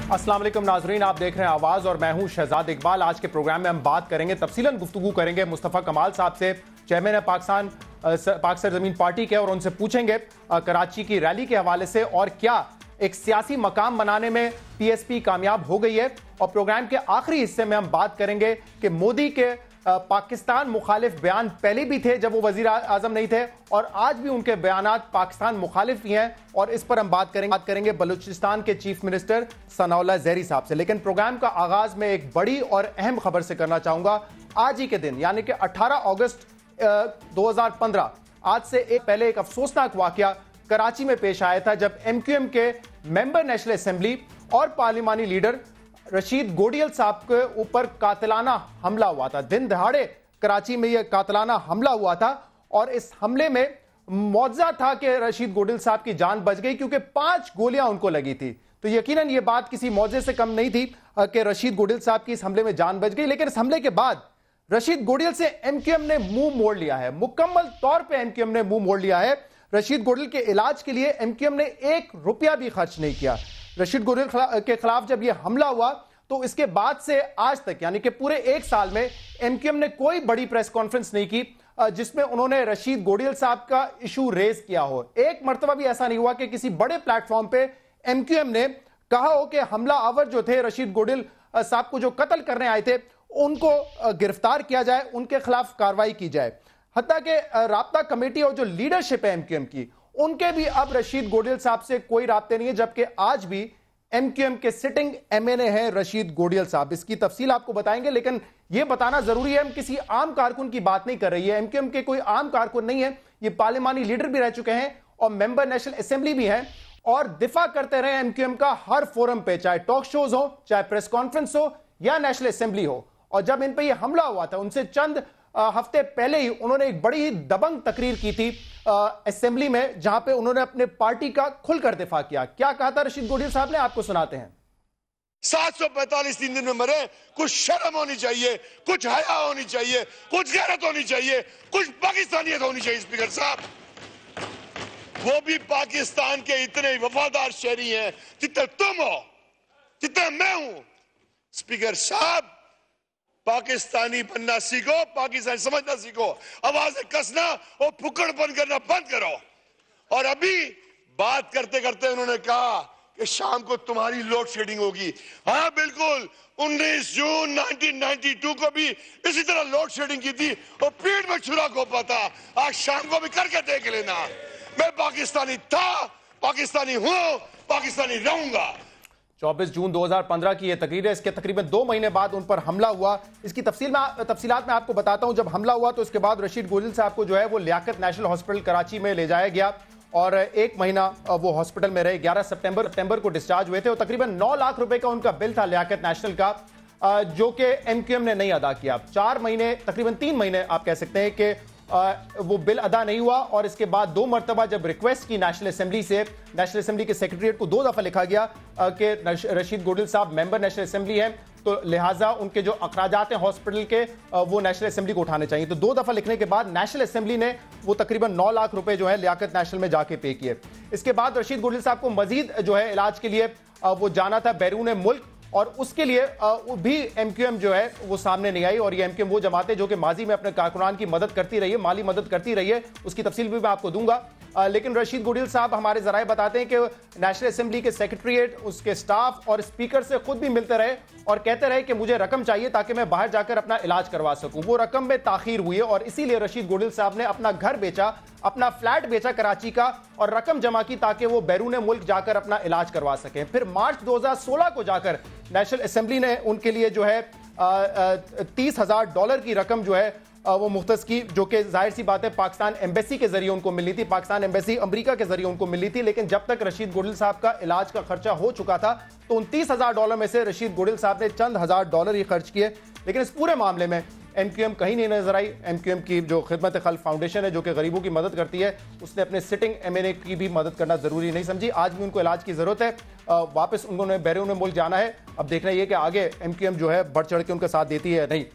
अस्सलाम वालेकुम नाजरीन, आप देख रहे हैं आवाज और मैं हूं शहजाद इकबाल। आज के प्रोग्राम में हम बात करेंगे, तफसीलन गुफ्तगू करेंगे मुस्तफ़ा कमाल साहब से, चेयरमैन है पाक सरजमीन पार्टी के, और उनसे पूछेंगे कराची की रैली के हवाले से और क्या एक सियासी मकाम बनाने में पीएसपी कामयाब हो गई है। और प्रोग्राम के आखिरी हिस्से में हम बात करेंगे कि मोदी के पाकिस्तान मुखालिफ बयान पहले भी थे जब वो वजीर आजम नहीं थे, और आज भी उनके बयानात पाकिस्तान मुखालिफ ही हैं, और इस पर हम बात करेंगे बलूचिस्तान के चीफ मिनिस्टर सनाउल्लाह ज़हरी साहब से। लेकिन प्रोग्राम का आगाज में एक बड़ी और अहम खबर से करना चाहूंगा। आज ही के दिन यानी कि 18 अगस्त 2015, आज से पहले एक अफसोसनाक वाकया कराची में पेश आया था, जब एमक्यूएम के मेंबर नेशनल असेंबली और पार्लिमानी लीडर रशीद गोडियल साहब के ऊपर कातिलाना हमला हुआ था। दिन दहाड़े कराची में यह कातिलाना हमला हुआ था, और इस हमले में मौजज़ा था कि रशीद गोडियल साहब की जान बच गई, क्योंकि 5 गोलियां उनको लगी थी। तो यकीनन यह बात किसी मौजे से कम नहीं थी कि रशीद गोडियल साहब की इस हमले में जान बच गई। लेकिन इस हमले के बाद रशीद गोडियल से एमक्यूएम ने मुंह मोड़ लिया है, मुकम्मल तौर पर एमक्यूएम ने मुंह मोड़ लिया है। रशीद गोडियल के इलाज के लिए एमक्यूएम ने 1 रुपया भी खर्च नहीं किया। रशीद गोडियल के खिलाफ जब यह हमला हुआ तो इसके बाद से आज तक यानी कि पूरे 1 साल में एमक्यूएम ने कोई बड़ी प्रेस कॉन्फ्रेंस नहीं की जिसमें उन्होंने रशीद गोडियल साहब का इशू रेज किया हो। एक मर्तबा भी ऐसा नहीं हुआ कि किसी बड़े प्लेटफॉर्म पे एमक्यूएम ने कहा हो कि हमला आवर जो थे रशीद गोडियल साहब को जो कत्ल करने आए थे उनको गिरफ्तार किया जाए, उनके खिलाफ कार्रवाई की जाए। हत्ता कि राब्ता कमेटी और जो लीडरशिप है एमक्यूएम की, उनके भी अब रशीद गोडियल साहब से कोई राब्ते नहीं है, जबकि आज भी एमक्यूएम के सिटिंग एमएनए हैं रशीद गोडियल साहब। इसकी तफसील आपको बताएंगे, लेकिन यह बताना जरूरी है हम किसी आम कारकुन की बात नहीं कर रही है। एमक्यूएम के कोई आम कारकुन नहीं है, ये पार्लिमानी लीडर भी रह चुके हैं और मेंबर नेशनल असेंबली भी हैं, और दिफा करते रहे एमक्यूएम का हर फोरम पे, चाहे टॉक शोज हो, चाहे प्रेस कॉन्फ्रेंस हो या नेशनल असेंबली हो। और जब इन पर यह हमला हुआ था उनसे चंद हफ्ते पहले ही उन्होंने एक बड़ी ही दबंग तकरीर की थी असेंबली में, जहां पे उन्होंने अपने पार्टी का खुलकर दिफा किया। क्या कहा था रशीद गोडियल साहब ने, आपको सुनाते हैं। 745 दिन में मरे, कुछ शर्म होनी चाहिए, कुछ हया होनी चाहिए, कुछ गैरत होनी चाहिए, कुछ पाकिस्तानियत होनी चाहिए। स्पीकर साहब, वो भी पाकिस्तान के इतने वफादार शहरी हैं जितने तुम हो, जितने मैं हूं। स्पीकर साहब, पाकिस्तानी बनना सीखो, पाकिस्तानी समझना सीखो, आवाजें कसना और फुक्कड़पन करना बंद करो। और अभी बात करते करते उन्होंने कहा कि शाम को तुम्हारी लोड शेडिंग होगी। हाँ बिल्कुल, 19 जून 1992 को भी इसी तरह लोड शेडिंग की थी और पीठ में छुरा घोंपा था। आज शाम को भी करके देख लेना। मैं पाकिस्तानी था, पाकिस्तानी हूं, पाकिस्तानी रहूंगा। 24 जून 2015 की यह तकरीर है। इसके तकरीबन 2 महीने बाद उन पर हमला हुआ। इसकी तफसीलात मैं आपको बताता हूं। जब हमला हुआ तो इसके बाद रशीद गोडियल साहब को जो है वो लियाकत नेशनल हॉस्पिटल कराची में ले जाया गया, और 1 महीना वो हॉस्पिटल में रहे। 11 सितंबर को डिस्चार्ज हुए थे, और तकरीबन 9 लाख रुपए का उनका बिल था लियाकत नेशनल का, जो कि एमक्यूएम ने नहीं अदा किया। 4 महीने, तकरीबन 3 महीने आप कह सकते हैं कि वो बिल अदा नहीं हुआ। और इसके बाद 2 मरतबा जब रिक्वेस्ट की नेशनल असेंबली के सेक्रेटरीट को 2 दफा लिखा गया कि रशीद गोडियल साहब मेंबर नेशनल असेंबली हैं, तो लिहाजा उनके जो अखराजात हैं हॉस्पिटल के वो नेशनल असेंबली को उठाने चाहिए। तो 2 दफा लिखने के बाद नेशनल असेंबली ने वो तकरीबन 9 लाख रुपए जो है लियाकत नेशनल में जाके पे किए। इसके बाद रशीद गोडियल साहब को मजीद जो है इलाज के लिए वो जाना था बैरून मुल्क, और उसके लिए भी एमक्यूएम जो है वो सामने नहीं आई। और ये एमक्यूएम वो जमात है जो कि माजी में अपने कारकुनान की मदद करती रही है, माली मदद करती रही है, उसकी तफसील भी मैं आपको दूंगा। लेकिन रशीद गोडियल साहब हमारे जराए बताते हैं कि नेशनल असेंबली के सेक्रेटरीट, उसके स्टाफ और स्पीकर से खुद भी मिलते रहे और कहते रहे कि मुझे रकम चाहिए ताकि मैं बाहर जाकर अपना इलाज करवा सकूं। वो रकम में ताखीर हुई है, और इसीलिए रशीद गोडियल साहब ने अपना घर बेचा, अपना फ्लैट बेचा कराची का, और रकम जमा की ताकि वो बैरून मुल्क जाकर अपना इलाज करवा सकें। फिर मार्च 2016 को जाकर नेशनल असेंबली ने उनके लिए जो है $30,000 की रकम जो है वो मुख्तस की, जो कि जाहिर सी बात है पाकिस्तान एम्बेसी के जरिए उनको मिलनी थी, पाकिस्तान एम्बेसी अमेरिका के जरिए उनको मिलनी थी। लेकिन जब तक रशीद गोडियल साहब का इलाज का खर्चा हो चुका था, तो उन $30,000 में से रशीद गोडियल साहब ने चंद $1,000 ही खर्च किए। लेकिन इस पूरे मामले में एमक्यूएम कहीं नहीं नजर आई। एमक्यूएम की जो खिदमत खल्क फाउंडेशन है, जो कि गरीबों की मदद करती है, उसने अपने सिटिंग एमएनए की भी मदद करना जरूरी नहीं समझी। आज भी उनको इलाज की जरूरत है, वापस उन्होंने बैरून मुल्क जाना है। अब देखना यह कि आगे एमक्यूएम जो है बढ़ चढ़ के उनका साथ देती है या नहीं।